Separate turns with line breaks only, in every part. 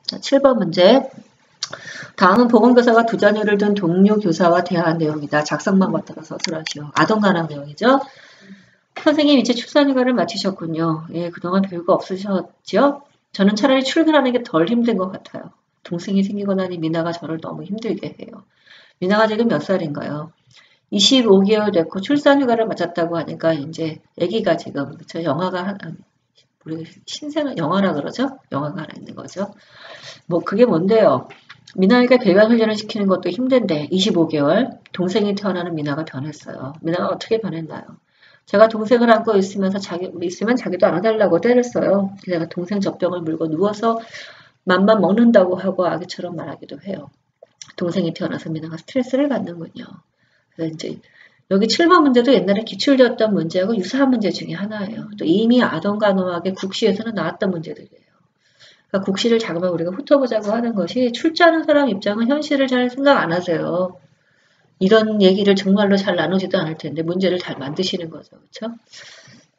7번 문제. 다음은 보건교사가 두 자녀를 둔 동료 교사와 대화한 내용이다. 작성만 따라서 서술하시오. 아동관한 내용이죠. 선생님 이제 출산휴가를 마치셨군요. 예, 그동안 별거 없으셨지요? 저는 차라리 출근하는 게 덜 힘든 것 같아요. 동생이 생기고 나니 미나가 저를 너무 힘들게 해요. 미나가 지금 몇 살인가요? 25개월 됐고 출산휴가를 마쳤다고 하니까 이제 아기가 지금 저 영아가 우리 신생 영아라 그러죠? 영아가 하나 있는 거죠. 뭐 그게 뭔데요? 미나에게 배변 훈련을 시키는 것도 힘든데 25개월 동생이 태어나는 미나가 변했어요. 미나가 어떻게 변했나요? 제가 동생을 안고 있으면 자기도 안아달라고 때렸어요. 제가 동생 젖병을 물고 누워서 맘만 먹는다고 하고 아기처럼 말하기도 해요. 동생이 태어나서 미나가 스트레스를 받는군요. 그래서 이제 여기 7번 문제도 옛날에 기출되었던 문제하고 유사한 문제 중에 하나예요. 또 이미 아동간호학의 국시에서는 나왔던 문제들이에요. 그러니까 국시를 자꾸만 우리가 훑어보자고 하는 것이 출제하는 사람 입장은 현실을 잘 생각 안 하세요. 이런 얘기를 정말로 잘 나누지도 않을 텐데 문제를 잘 만드시는 거죠. 그렇죠?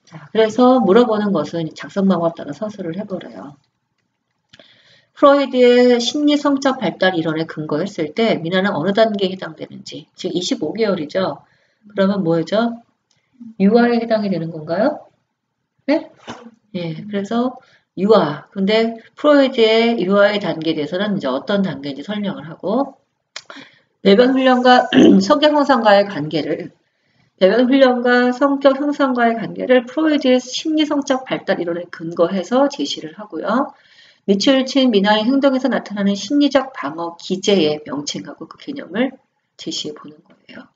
자, 그래서 물어보는 것은 작성 방법 따라 서술을 해보래요. 프로이드의 심리성적 발달 이론에 근거했을 때 미나는 어느 단계에 해당되는지 지금 25개월이죠. 그러면 뭐죠? 유아에 해당이 되는 건가요? 네? 예, 그래서 유아. 근데 프로이드의 유아의 단계에 대해서는 이제 어떤 단계인지 설명을 하고 배변 훈련과 성격 형성과의 관계를 배변 훈련과 성격 형성과의 관계를 프로이드의 심리성적 발달 이론에 근거해서 제시를 하고요. 미출친 미나의 행동에서 나타나는 심리적 방어 기제의 명칭하고 그 개념을 제시해 보는 거예요.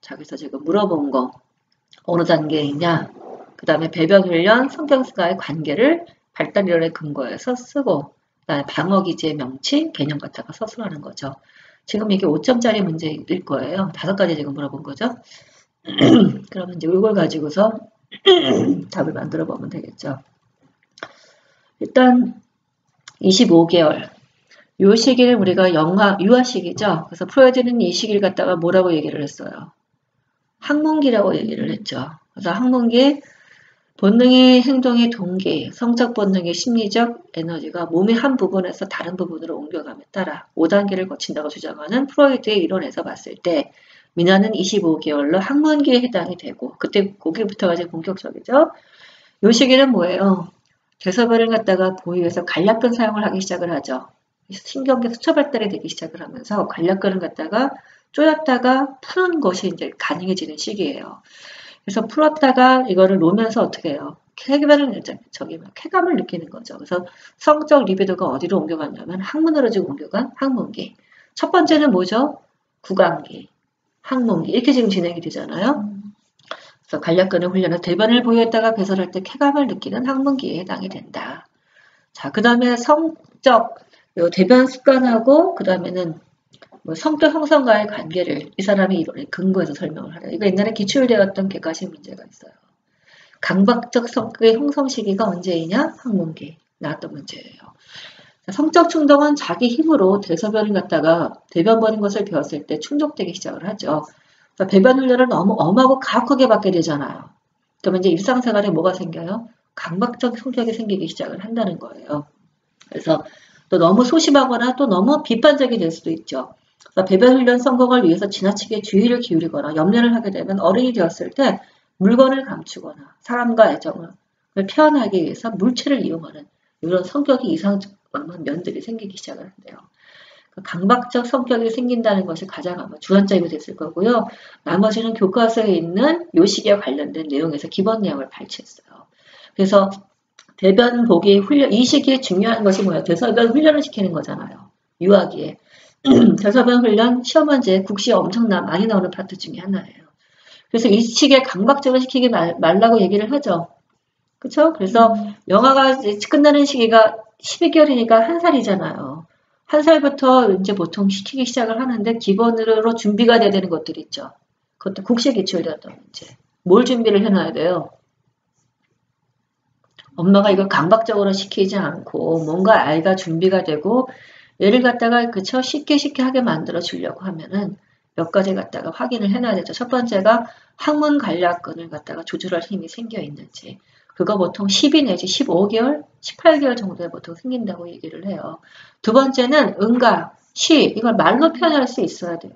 자, 그래서 지금 물어본 거 어느 단계에 있냐? 그 다음에 배변 훈련, 성격과의 관계를 발달 이론에 근거해서 쓰고 그다음에 방어 기제의 명칭, 개념 갖다가 서술하는 거죠. 지금 이게 5점짜리 문제일 거예요. 5가지 지금 물어본 거죠. 그러면 이제 이걸 가지고서 답을 만들어 보면 되겠죠. 일단 25개월. 요 시기를 우리가 유아 시기죠. 그래서 프로이드는 이 시기를 갖다가 뭐라고 얘기를 했어요? 학문기라고 얘기를 했죠. 그래서 학문기 본능의 행동의 동기, 성적 본능의 심리적 에너지가 몸의 한 부분에서 다른 부분으로 옮겨감에 따라 5단계를 거친다고 주장하는 프로이드의 이론에서 봤을 때 미나는 25개월로 학문기에 해당이 되고 그때 거기부터가 이제 본격적이죠. 요 시기는 뭐예요? 대소변을 갖다가 보유해서 간략근 사용을 하기 시작을 하죠. 신경계 수초 발달이 되기 시작을 하면서 간략근을 갖다가 쪼였다가 푸는 것이 이제 가능해지는 시기예요. 그래서 풀었다가 이거를 놓으면서 어떻게 해요? 쾌감을 느끼는 거죠. 그래서 성적 리비도가 어디로 옮겨갔냐면 학문으로 지금 옮겨간 학문기. 첫 번째는 뭐죠? 구강기, 학문기 이렇게 지금 진행이 되잖아요. 그래서 간략근을 훈련해서 대변을 보유했다가 배설할 때 쾌감을 느끼는 학문기에 해당이 된다. 자, 그 다음에 성적 대변 습관하고 그 다음에는 뭐 성격 형성과의 관계를 이 사람이 이론에 근거해서 설명을 하래요. 이거 옛날에 기출되었던 객관식 문제가 있어요. 강박적 성격의 형성 시기가 언제이냐? 학문기 나왔던 문제예요. 성적 충동은 자기 힘으로 대소변을 갖다가 대변 버린 것을 배웠을 때 충족되기 시작을 하죠. 그러니까 배변 훈련을 너무 엄하고 가혹하게 받게 되잖아요. 그러면 이제 일상생활에 뭐가 생겨요? 강박적 성격이 생기기 시작을 한다는 거예요. 그래서 또 너무 소심하거나 또 너무 비판적이 될 수도 있죠. 배변 훈련 성공을 위해서 지나치게 주의를 기울이거나 염려를 하게 되면 어른이 되었을 때 물건을 감추거나 사람과 애정을 표현하기 위해서 물체를 이용하는 이런 성격이 이상한 면들이 생기기 시작을 한대요. 강박적 성격이 생긴다는 것이 가장 아마 주안점이 됐을 거고요. 나머지는 교과서에 있는 요 시기와 관련된 내용에서 기본 내용을 발췌했어요. 그래서 대변 보기 훈련, 이 시기에 중요한 것이 뭐예요? 대소변 훈련을 시키는 거잖아요. 유아기에. 대소변 훈련, 시험 문제, 국시에 엄청나 많이 나오는 파트 중에 하나예요. 그래서 이 시기에 강박적으로 시키지 말라고 얘기를 하죠. 그쵸? 그래서 영아가 이제 끝나는 시기가 12개월이니까 1살이잖아요. 1살부터 이제 보통 시키기 시작을 하는데 기본으로 준비가 돼야 되는 것들이 있죠. 그것도 국시에 기출되었던 문제. 뭘 준비를 해놔야 돼요? 엄마가 이걸 강박적으로 시키지 않고 뭔가 아이가 준비가 되고 얘를 갖다가 그쵸 쉽게 하게 만들어 주려고 하면은 몇 가지 갖다가 확인을 해놔야 되죠. 첫 번째가 학문 간략근을 갖다가 조절할 힘이 생겨 있는지. 그거 보통 12 내지 15개월, 18개월 정도에 보통 생긴다고 얘기를 해요. 두 번째는 응가, 시, 이걸 말로 표현할 수 있어야 돼요.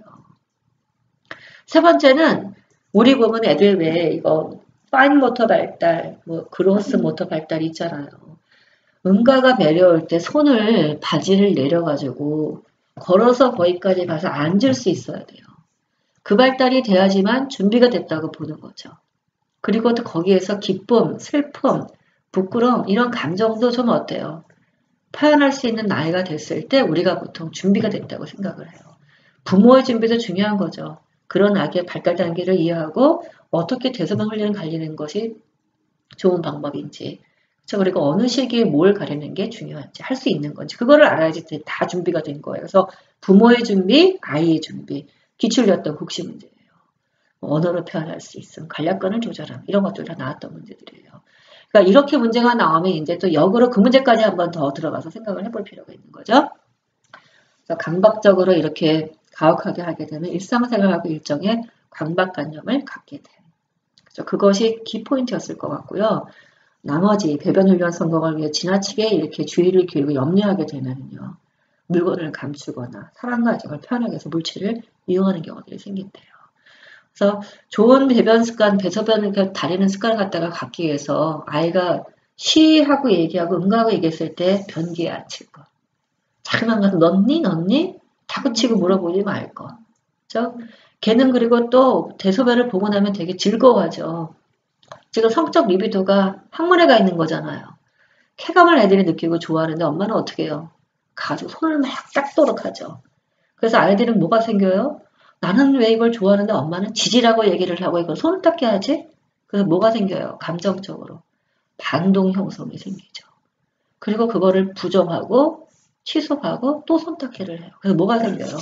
세 번째는 우리 보면 애들 왜 이거 파인 모터 발달, 뭐 그로스 모터 발달 있잖아요. 응가가 내려올 때 손을 바지를 내려가지고 걸어서 거기까지 가서 앉을 수 있어야 돼요. 그 발달이 돼야지만 준비가 됐다고 보는 거죠. 그리고 또 거기에서 기쁨, 슬픔, 부끄러움 이런 감정도 좀 어때요? 표현할 수 있는 나이가 됐을 때 우리가 보통 준비가 됐다고 생각을 해요. 부모의 준비도 중요한 거죠. 그런 아기의 발달 단계를 이해하고 어떻게 대소변 훈련을 가리는 것이 좋은 방법인지, 그리고 어느 시기에 뭘 가리는 게 중요한지, 할 수 있는 건지, 그거를 알아야지 다 준비가 된 거예요. 그래서 부모의 준비, 아이의 준비, 기출이었던 국시 문제예요. 언어로 표현할 수 있음, 간략권을 조절함, 이런 것들 다 나왔던 문제들이에요. 그러니까 이렇게 문제가 나오면 이제 또 역으로 그 문제까지 한번 더 들어가서 생각을 해볼 필요가 있는 거죠. 그래서 강박적으로 이렇게 가혹하게 하게 되면 일상생활하고 일정의 강박관념을 갖게 돼. 그래서 그것이 키포인트였을 것 같고요. 나머지 배변 훈련 성공을 위해 지나치게 이렇게 주의를 기울이고 염려하게 되면요. 물건을 감추거나 사랑과 애정을 표현하기 위해서 물질을 이용하는 경우들이 생긴대요. 그래서 좋은 배변 습관, 배소변을 다리는 습관을 갖다가 갖기 위해서 아이가 쉬하고 얘기하고 응가하고 얘기했을 때 변기에 앉힐 거. 자꾸만 가서 넣니? 다그치고 물어보지 말 거. 그죠? 걔는 그리고 또 대소변을 보고 나면 되게 즐거워하죠. 지금 성적 리비도가 항문에 가 있는 거잖아요. 쾌감을 애들이 느끼고 좋아하는데 엄마는 어떻게 해요? 가지고 손을 막 닦도록 하죠. 그래서 아이들은 뭐가 생겨요? 나는 왜 이걸 좋아하는데 엄마는 지지라고 얘기를 하고 이걸 손을 닦게 하지? 그래서 뭐가 생겨요? 감정적으로. 반동 형성이 생기죠. 그리고 그거를 부정하고 취소하고 또 손 닦기를 해요. 그래서 뭐가 생겨요?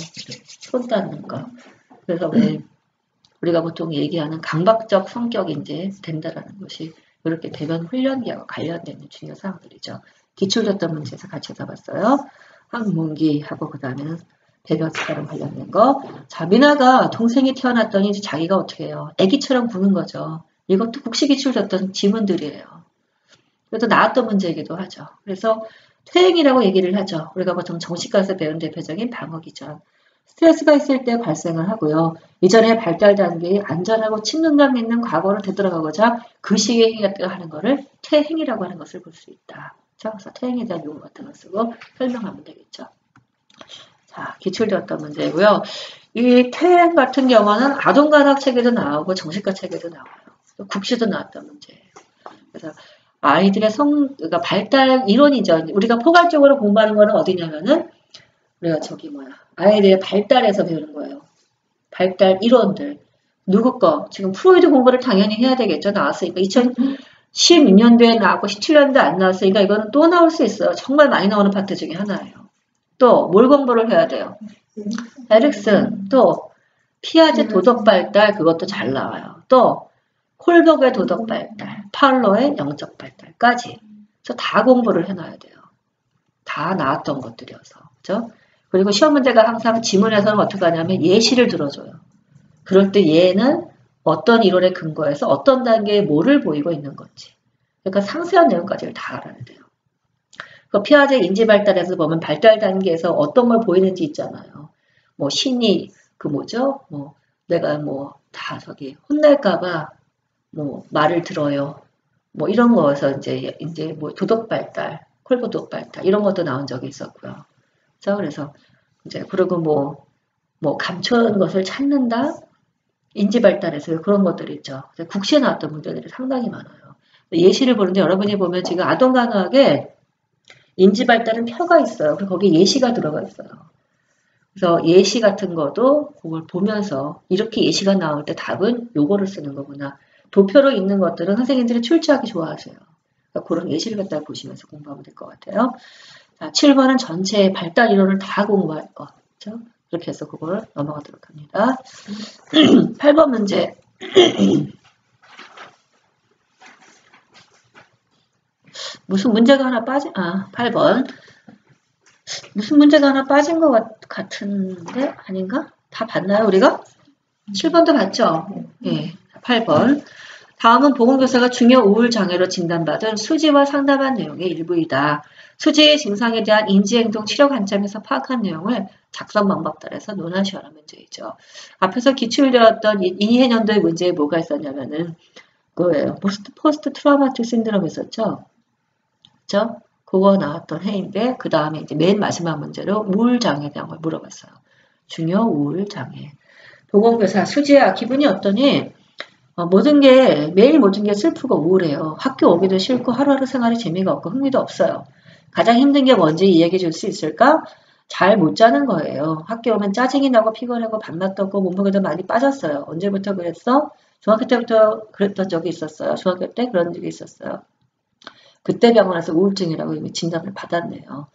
손 닦는 거. 그래서 왜 우리가 보통 얘기하는 강박적 성격이 이제 된다라는 것이 이렇게 배변 훈련기하고 관련되는 중요한 사항들이죠. 기출됐던 문제에서 같이 잡았어요. 항문기하고 그 다음에는 배변 습관 관련된 거. 자, 미나가 동생이 태어났더니 이제 자기가 어떻게 해요? 아기처럼 구는 거죠. 이것도 국시기출됐던 지문들이에요. 그래도 나왔던 문제이기도 하죠. 그래서 퇴행이라고 얘기를 하죠. 우리가 보통 정신과에서 배운 대표적인 방어기전. 스트레스가 있을 때 발생을 하고요. 이전의 발달 단계에 안전하고 친근감 있는 과거를 되돌아가고자 그 시기에 하는 것을 퇴행이라고 하는 것을 볼 수 있다. 자, 그래서 퇴행에 대한 용어 같은 걸 쓰고 설명하면 되겠죠. 자, 기출되었던 문제고요. 이 퇴행 같은 경우는 아동간학 책에도 나오고 정신과 책에도 나와요. 국시도 나왔던 문제예요. 그래서 아이들의 그러니까 발달 이론이죠. 우리가 포괄적으로 공부하는 거는 어디냐면은 우리가 아이들의 발달에서 배우는 거예요. 발달 이론들. 누구 거? 지금 프로이드 공부를 당연히 해야 되겠죠. 나왔으니까. 2016년도에 나왔고 17년도에 안 나왔으니까 이거는 또 나올 수 있어요. 정말 많이 나오는 파트 중에 하나예요. 또 뭘 공부를 해야 돼요? 에릭슨, 또 피아제 도덕 발달, 그것도 잘 나와요. 또 콜버그의 도덕 발달, 팔로의 영적 발달까지. 그래서 다 공부를 해놔야 돼요. 다 나왔던 것들이어서. 그죠? 그리고 시험 문제가 항상 지문에서는 어떻게 하냐면 예시를 들어줘요. 그럴 때 얘는 어떤 이론에 근거해서 어떤 단계에 뭐를 보이고 있는 건지. 그러니까 상세한 내용까지를 다 알아야 돼요. 그 피아제 인지 발달에서 보면 발달 단계에서 어떤 걸 보이는지 있잖아요. 뭐 신이 내가 다 혼날까봐 말을 들어요. 이런 거에서 이제 도덕 발달, 콜버 도덕 발달 이런 것도 나온 적이 있었고요. 그래서 이제 그리고 감춰온 것을 찾는다. 인지 발달에서 그런 것들이 있죠. 국시에 나왔던 문제들이 상당히 많아요. 예시를 보는데 여러분이 보면 지금 아동간호학에 인지 발달은 표가 있어요. 그리고 거기에 예시가 들어가 있어요. 그래서 예시 같은 것도 그걸 보면서 이렇게 예시가 나올 때 답은 요거를 쓰는 거구나. 도표로 있는 것들은 선생님들이 출제하기 좋아하세요. 그러니까 그런 예시를 갖다 보시면서 공부하면 될 것 같아요. 자, 7번은 전체 발달 이론을 다 공부할 거. 그렇죠? 그렇게 해서 그걸 넘어가도록 합니다. 8번 문제. 무슨 문제가 하나 8번. 무슨 문제가 하나 빠진 것 같은데? 아닌가? 다 봤나요, 우리가? 7번도 봤죠? 예. 8번. 다음은 보건교사가 중요 우울 장애로 진단받은 수지와 상담한 내용의 일부이다. 수지의 증상에 대한 인지행동 치료 관점에서 파악한 내용을 작성 방법 따라서 논하시라는 문제이죠. 앞에서 기출을 들었던 2해년도의 문제에 뭐가 있었냐면은 그거예요. 포스트 트라우마틱 신드롬 있었죠. 그죠? 그거 나왔던 해인데 그 다음에 이제 맨 마지막 문제로 우울 장애에 대한 걸 물어봤어요. 중요 우울 장애. 보건교사 수지야 기분이 어떠니? 매일 모든 게 슬프고 우울해요. 학교 오기도 싫고 하루하루 생활에 재미가 없고 흥미도 없어요. 가장 힘든 게 뭔지 이야기해 줄 수 있을까? 잘 못 자는 거예요. 학교 오면 짜증이 나고 피곤하고 밥맛도 없고 몸무게도 많이 빠졌어요. 언제부터 그랬어? 중학교 때부터 그랬던 적이 있었어요. 중학교 때 그런 적이 있었어요. 그때 병원에서 우울증이라고 이미 진단을 받았네요.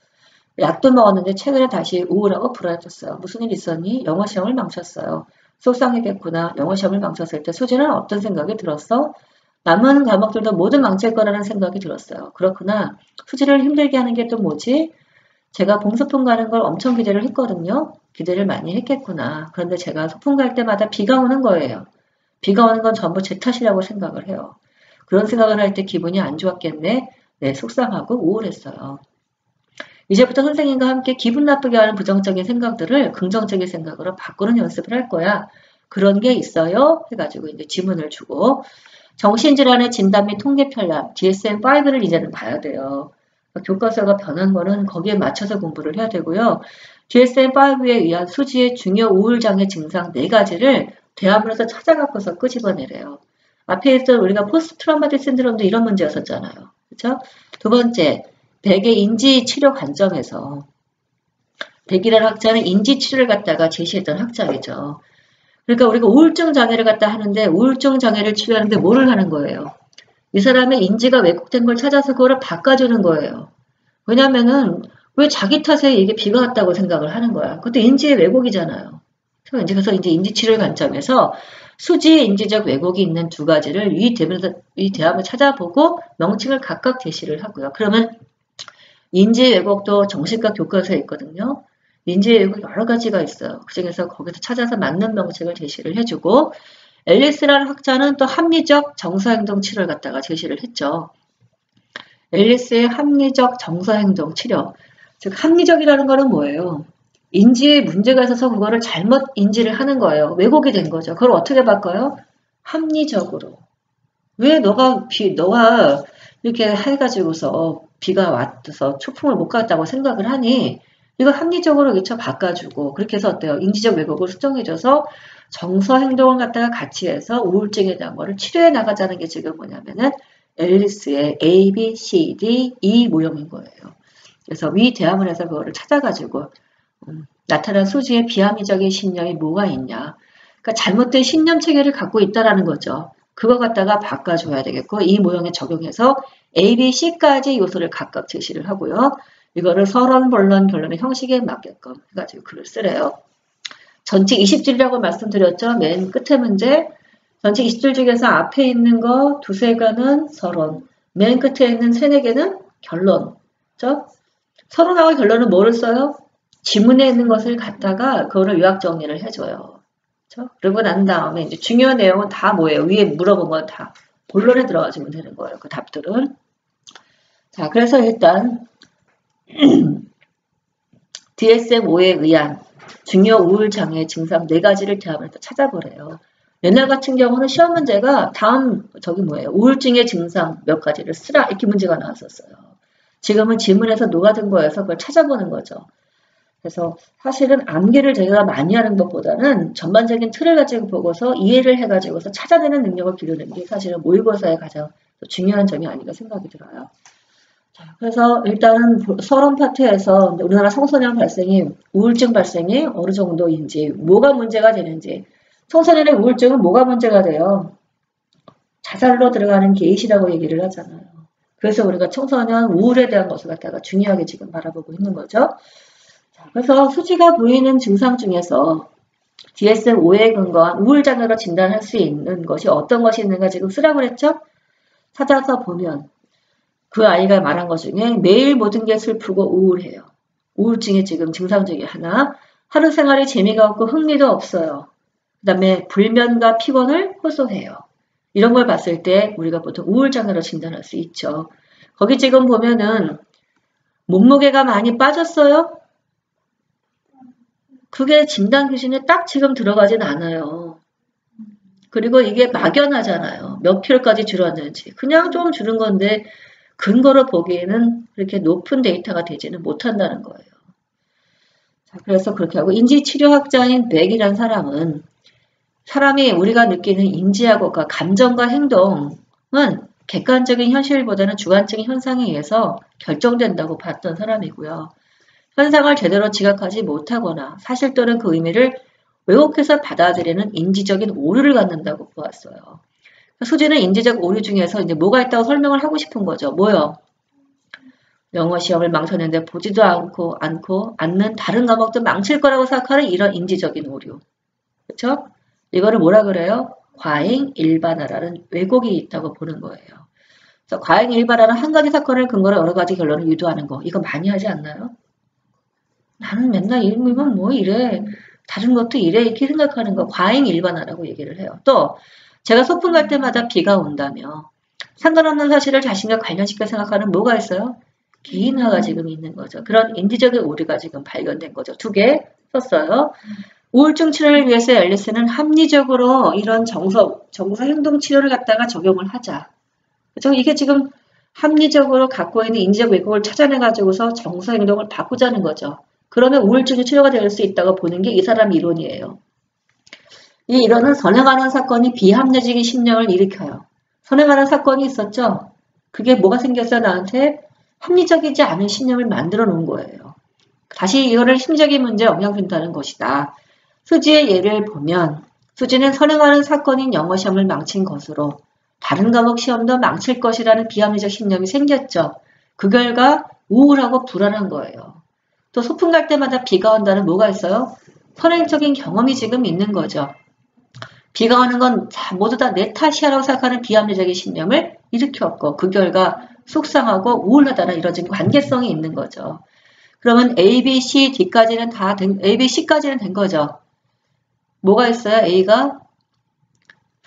약도 먹었는데 최근에 다시 우울하고 불안해졌어요. 무슨 일 있었니? 영어 시험을 망쳤어요. 속상했겠구나. 영어 시험을 망쳤을 때 수지는 어떤 생각이 들었어? 남은 과목들도 모두 망칠 거라는 생각이 들었어요. 그렇구나. 수지를 힘들게 하는 게 또 뭐지? 제가 봉소풍 가는 걸 엄청 기대를 했거든요. 기대를 많이 했겠구나. 그런데 제가 소풍 갈 때마다 비가 오는 거예요. 비가 오는 건 전부 제 탓이라고 생각을 해요. 그런 생각을 할 때 기분이 안 좋았겠네. 네, 속상하고 우울했어요. 이제부터 선생님과 함께 기분 나쁘게 하는 부정적인 생각들을 긍정적인 생각으로 바꾸는 연습을 할 거야. 그런 게 있어요? 해가지고 이제 지문을 주고 정신질환의 진단 및 통계 편람 DSM-5를 이제는 봐야 돼요. 교과서가 변한 거는 거기에 맞춰서 공부를 해야 되고요. DSM-5에 의한 수지의 중요 우울장애 증상 4가지를 대화문에서 찾아갖고서 끄집어내래요. 앞에 있던 우리가 포스트 트라우마틱 신드롬도 이런 문제였었잖아요. 그렇죠? 두 번째, 백의 인지 치료 관점에서 백이라는 학자는 인지 치료를 갖다가 제시했던 학자이죠. 그러니까 우리가 우울증 장애를 갖다 하는데 우울증 장애를 치료하는데 뭐를 하는 거예요? 이 사람의 인지가 왜곡된 걸 찾아서 그거를 바꿔주는 거예요. 왜냐면은 왜 자기 탓에 이게 비가 왔다고 생각을 하는 거야. 그것도 인지의 왜곡이잖아요. 그래서 이제 인지 치료 관점에서 수지의 인지적 왜곡이 있는 2가지를 위 대합을 찾아보고 명칭을 각각 제시를 하고요. 그러면 인지 왜곡도 정신과 교과서에 있거든요. 인지 왜곡 여러 가지가 있어요. 그중에서 거기서 찾아서 맞는 명칭을 제시를 해주고 앨리스라는 학자는 또 합리적 정서행동 치료를 갖다가 제시를 했죠. 앨리스의 합리적 정서행동 치료. 즉 합리적이라는 거는 뭐예요? 인지에 문제가 있어서 그거를 잘못 인지를 하는 거예요. 왜곡이 된 거죠. 그걸 어떻게 바꿔요? 합리적으로. 왜 너가 이렇게 해가지고서 비가 와서 초풍을 못 갔다고 생각을 하니 이거 합리적으로 그쵸 바꿔주고 그렇게 해서 어때요? 인지적 왜곡을 수정해줘서 정서 행동을 갖다가 같이 해서 우울증에 대한 거를 치료해 나가자는 게 지금 뭐냐면은 앨리스의 A, B, C, D, E 모형인 거예요. 그래서 위 대화문에서 그거를 찾아가지고 나타난 수지의 비합리적인 신념이 뭐가 있냐. 그러니까 잘못된 신념 체계를 갖고 있다라는 거죠. 그거 갖다가 바꿔줘야 되겠고 이 모형에 적용해서 A, B, C까지 요소를 각각 제시를 하고요. 이거를 서론, 본론, 결론의 형식에 맞게끔 해가지고 글을 쓰래요. 전체 20줄이라고 말씀드렸죠. 맨 끝에 문제. 전체 20줄 중에서 앞에 있는 거 2-3개는 서론, 맨 끝에 있는 3-4개는 결론. 그렇죠? 서론하고 결론은 뭐를 써요? 지문에 있는 것을 갖다가 그거를 요약 정리를 해줘요. 그렇죠? 그러고 난 다음에 이제 중요한 내용은 다 뭐예요? 위에 물어본 건 다 본론에 들어가주면 되는 거예요. 그 답들은. 자, 그래서 일단 DSM-5에 의한 중요 우울장애 증상 4가지를 대합해서 찾아보래요. 옛날 같은 경우는 시험 문제가 우울증의 증상 몇 가지를 쓰라 이렇게 문제가 나왔었어요. 지금은 지문에서 녹아든 거여서 그걸 찾아보는 거죠. 그래서 사실은 암기를 제가 많이 하는 것보다는 전반적인 틀을 가지고 보고서 이해를 해가지고서 찾아내는 능력을 기르는 게 사실은 모의고사의 가장 중요한 점이 아닌가 생각이 들어요. 자, 그래서 일단은 서론 파트에서 우리나라 청소년 우울증 발생이 어느 정도인지, 뭐가 문제가 되는지, 청소년의 우울증은 뭐가 문제가 돼요? 자살로 들어가는 게이시라고 얘기를 하잖아요. 그래서 우리가 청소년 우울에 대한 것을 갖다가 중요하게 지금 바라보고 있는 거죠. 자, 그래서 수지가 보이는 증상 중에서 DSM-5에 근거한 우울장애로 진단할 수 있는 것이 어떤 것이 있는가 지금 쓰라고 그랬죠? 찾아서 보면 그 아이가 말한 것 중에 매일 모든 게 슬프고 우울해요. 우울증의 지금 증상 중에 하나. 하루 생활에 재미가 없고 흥미도 없어요. 그 다음에 불면과 피곤을 호소해요. 이런 걸 봤을 때 우리가 보통 우울장애로 진단할 수 있죠. 거기 지금 보면은 몸무게가 많이 빠졌어요? 그게 진단 기준에 딱 지금 들어가진 않아요. 그리고 이게 막연하잖아요. 몇 킬로까지 줄었는지. 그냥 좀 줄은 건데 근거로 보기에는 그렇게 높은 데이터가 되지는 못한다는 거예요. 자, 그래서 그렇게 하고 인지치료학자인 백이라는 사람은 사람이 우리가 느끼는 인지하고가 감정과 행동은 객관적인 현실보다는 주관적인 현상에 의해서 결정된다고 봤던 사람이고요. 현상을 제대로 지각하지 못하거나 사실 또는 그 의미를 왜곡해서 받아들이는 인지적인 오류를 갖는다고 보았어요. 수지는 인지적 오류 중에서 이제 뭐가 있다고 설명을 하고 싶은 거죠. 뭐요? 영어 시험을 망쳤는데 보지도 않는 다른 과목도 망칠 거라고 생각하는 이런 인지적인 오류. 그렇죠? 이거를 뭐라 그래요? 과잉 일반화라는 왜곡이 있다고 보는 거예요. 그래서 과잉 일반화는 한 가지 사건을 근거로 여러 가지 결론을 유도하는 거. 이거 많이 하지 않나요? 나는 맨날 이러면 뭐 이래. 다른 것도 이래. 이렇게 생각하는 거. 과잉 일반화라고 얘기를 해요. 또 제가 소풍 갈 때마다 비가 온다며 상관없는 사실을 자신과 관련시켜 생각하는 뭐가 있어요? 개인화가 지금 있는 거죠. 그런 인지적인 오류가 지금 발견된 거죠. 2개 썼어요. 우울증 치료를 위해서 앨리스는 합리적으로 이런 정서 행동 치료를 갖다가 적용을 하자. 그죠? 이게 지금 합리적으로 갖고 있는 인지적 왜곡을 찾아내가지고서 정서 행동을 바꾸자는 거죠. 그러면 우울증이 치료가 될 수 있다고 보는 게 이 사람 이론이에요. 이 이론은 선행하는 사건이 비합리적인 심령을 일으켜요. 선행하는 사건이 있었죠? 그게 뭐가 생겼어요? 나한테 합리적이지 않은 신념을 만들어 놓은 거예요. 다시 이거를 심리적인 문제에 영향 준다는 것이다. 수지의 예를 보면 수지는 선행하는 사건인 영어 시험을 망친 것으로 다른 과목 시험도 망칠 것이라는 비합리적 신념이 생겼죠. 그 결과 우울하고 불안한 거예요. 또 소풍 갈 때마다 비가 온다는 뭐가 있어요? 선행적인 경험이 지금 있는 거죠. 비가 오는 건 모두 다 내 탓이라고 생각하는 비합리적인 신념을 일으켰고 그 결과 속상하고 우울하다는 이런 지금 관계성이 있는 거죠. 그러면 A, B, C, D까지는 A, B, C까지는 된 거죠. 뭐가 있어요? A가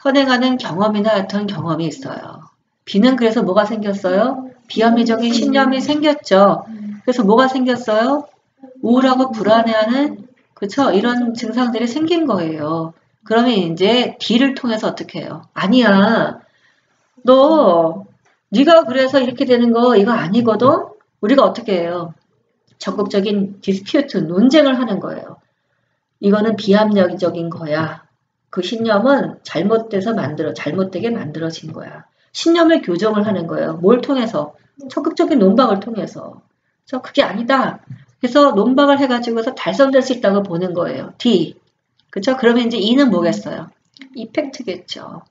선행하는 경험이나 어떤 경험이 있어요. B는 그래서 뭐가 생겼어요? 비합리적인 신념이 생겼죠. 그래서 뭐가 생겼어요? 우울하고 불안해하는 그쵸? 이런 증상들이 생긴 거예요. 그러면 이제 D를 통해서 어떻게 해요? 아니야. 네가 그래서 이렇게 되는 거 이거 아니거든? 우리가 어떻게 해요? 적극적인 디스퓨트, 논쟁을 하는 거예요. 이거는 비합리적인 거야. 그 신념은 잘못되게 만들어진 거야. 신념을 교정을 하는 거예요. 뭘 통해서? 적극적인 논박을 통해서. 그래서 그게 아니다. 그래서 논박을 해가지고서 달성될 수 있다고 보는 거예요. D. 그렇죠? 그러면 이제 E는 뭐겠어요? 이펙트겠죠.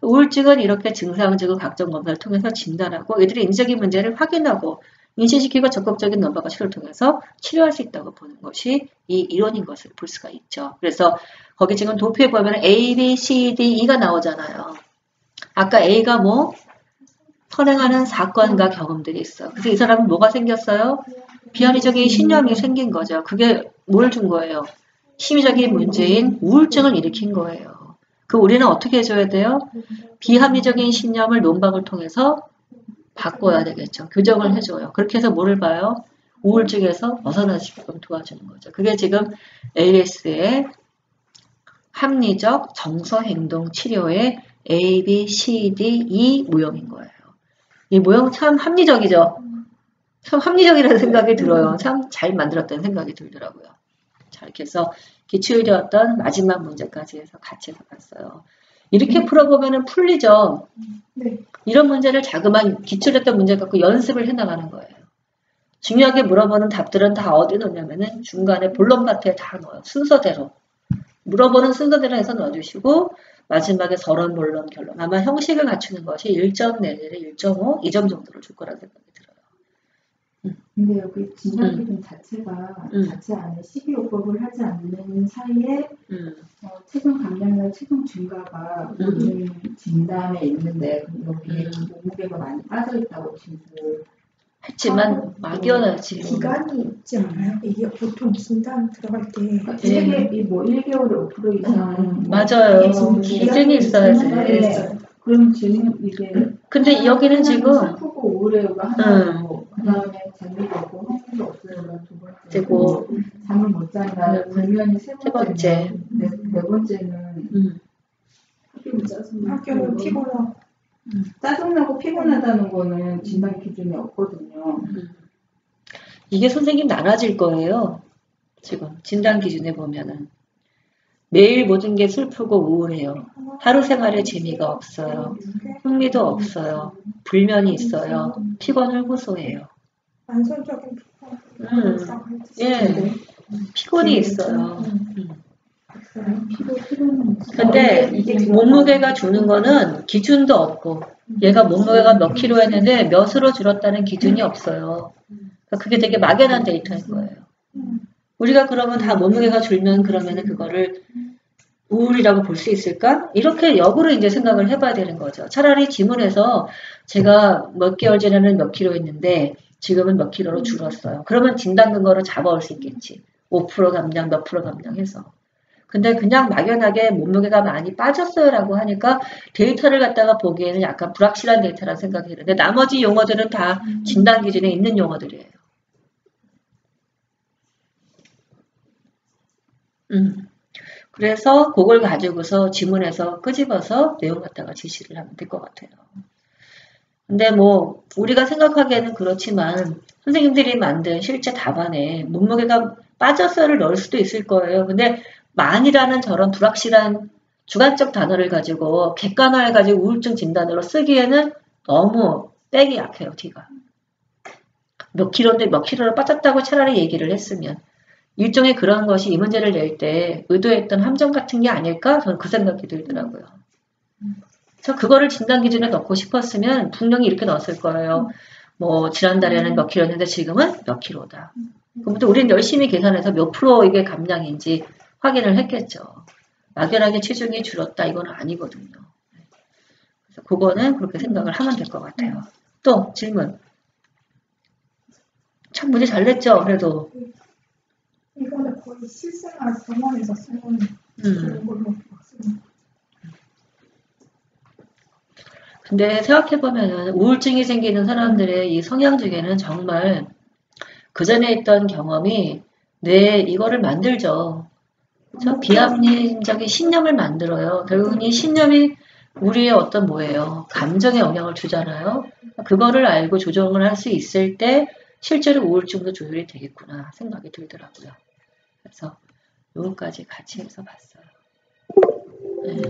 우울증은 이렇게 증상적인 각종 검사를 통해서 진단하고 이들의 인지적인 문제를 확인하고 인식시키고 적극적인 논박과 치료를 통해서 치료할 수 있다고 보는 것이 이 이론인 것을 볼 수가 있죠. 그래서 거기 지금 도표에 보면 A, B, C, D, E가 나오잖아요. 아까 A가 뭐? 선행하는 사건과 경험들이 있어. 그래서 이 사람은 뭐가 생겼어요? 비합리적인 신념이 생긴 거죠. 그게 뭘 준 거예요? 심리적인 문제인 우울증을 일으킨 거예요. 그 우리는 어떻게 해줘야 돼요? 비합리적인 신념을 논박을 통해서 바꿔야 되겠죠. 교정을 해줘요. 그렇게 해서 뭐를 봐요? 우울증에서 벗어나시게끔 도와주는 거죠. 그게 지금 AS의 합리적 정서행동 치료의 A, B, C, D, E 모형인 거예요. 이 모형 참 합리적이죠. 참 합리적이라는 생각이 들어요. 참 잘 만들었다는 생각이 들더라고요. 자, 이렇게 해서 기출이었던 마지막 문제까지 해서 같이 해서 봤어요. 이렇게 풀어보면 풀리죠. 네. 이런 문제를 자그마한 기출했던 문제 갖고 연습을 해나가는 거예요. 중요하게 물어보는 답들은 다 어디 넣냐면은 중간에 본론 파트에 다 넣어요. 순서대로. 물어보는 순서대로 해서 넣어주시고 마지막에 서론, 본론, 결론. 아마 형식을 갖추는 것이 1점 내지는 1.5, 2점 정도를 줄 거라는 생각이 들어요.
근데 여기 진단 기준 자체가 자체 안에 12호법을 하지 않는 사이에 체중 감량이나 체중 증가가 우울증 진단에 있는데 여기에 몸무게가 많이 빠져 있다고 지금
했지만 막연하지.
기간이 있지 않아요? 이게 보통 진단 들어갈 때
1개월에 5% 이상
맞아요. 기준이 있어야지.
그럼 질문 이게
근데 여기는 지금
슬프고 우울해요가 하나고 그다음에 재미도 없고 흥미도 없어요가 두 번째고 잠을 못 잔다 불면이 세 번째 네 번째는
학교는 피곤하고
짜증나고 피곤하다는 거는 진단 기준이 없거든요.
이게 선생님 나눠질 거예요. 지금 진단 기준에 보면은 매일 모든 게 슬프고 우울해요. 하루 생활에 재미가 없어요. 흥미도 없어요. 불면이 있어요. 피곤을 호소해요.
만성적인
예, 피곤이 있어요.
피곤은
근데 몸무게가 주는 거는 기준도 없고 얘가 몸무게가 몇 킬로 했는데 몇으로 줄었다는 기준이 없어요. 그러니까 그게 되게 막연한 데이터인 거예요. 우리가 그러면 다 몸무게가 줄면 그러면은 그거를 우울이라고 볼 수 있을까? 이렇게 역으로 이제 생각을 해봐야 되는 거죠. 차라리 지문에서 제가 몇 개월 전에는 몇 킬로 했는데 지금은 몇 킬로로 줄었어요. 그러면 진단 근거로 잡아올 수 있겠지. 5% 감량, 몇 프로 감량해서. 근데 그냥 막연하게 몸무게가 많이 빠졌어요라고 하니까 데이터를 갖다가 보기에는 약간 불확실한 데이터라는 생각이 드는데 나머지 용어들은 다 진단 기준에 있는 용어들이에요. 그래서 그걸 가지고서 지문에서 끄집어서 내용 갖다가 제시를 하면 될 것 같아요. 근데 뭐 우리가 생각하기에는 그렇지만 선생님들이 만든 실제 답안에 몸무게가 빠졌어요를 넣을 수도 있을 거예요. 근데 만이라는 저런 불확실한 주관적 단어를 가지고 객관화해가지고 우울증 진단으로 쓰기에는 너무 빼기 약해요. D가. 몇 킬로인데 몇 킬로로 빠졌다고 차라리 얘기를 했으면 일종의 그런 것이 이 문제를 낼 때 의도했던 함정 같은 게 아닐까? 저는 그 생각이 들더라고요. 그래서 그거를 진단 기준에 넣고 싶었으면 분명히 이렇게 넣었을 거예요. 뭐 지난달에는 몇 킬로였는데 지금은 몇 킬로다. 그럼 또 우리는 열심히 계산해서 몇 프로 이게 감량인지 확인을 했겠죠. 막연하게 체중이 줄었다 이건 아니거든요. 그래서 그거는 그렇게 생각을 하면 될 것 같아요. 또 질문. 참 문제 잘 냈죠. 그래도.
이거는 거의 실생활 경험에서 쓰는 그런 걸로 쓰는.
근데 생각해보면 우울증이 생기는 사람들의 이 성향 중에는 정말 그전에 있던 경험이 뇌에 이거를 만들죠. 그렇죠? 비합리적인 신념을 만들어요. 결국은 이 신념이 우리의 어떤 뭐예요? 감정에 영향을 주잖아요. 그거를 알고 조정을 할 수 있을 때 실제로 우울증도 조절이 되겠구나 생각이 들더라고요. 그래서 요거까지 같이 해서 봤어요. 네.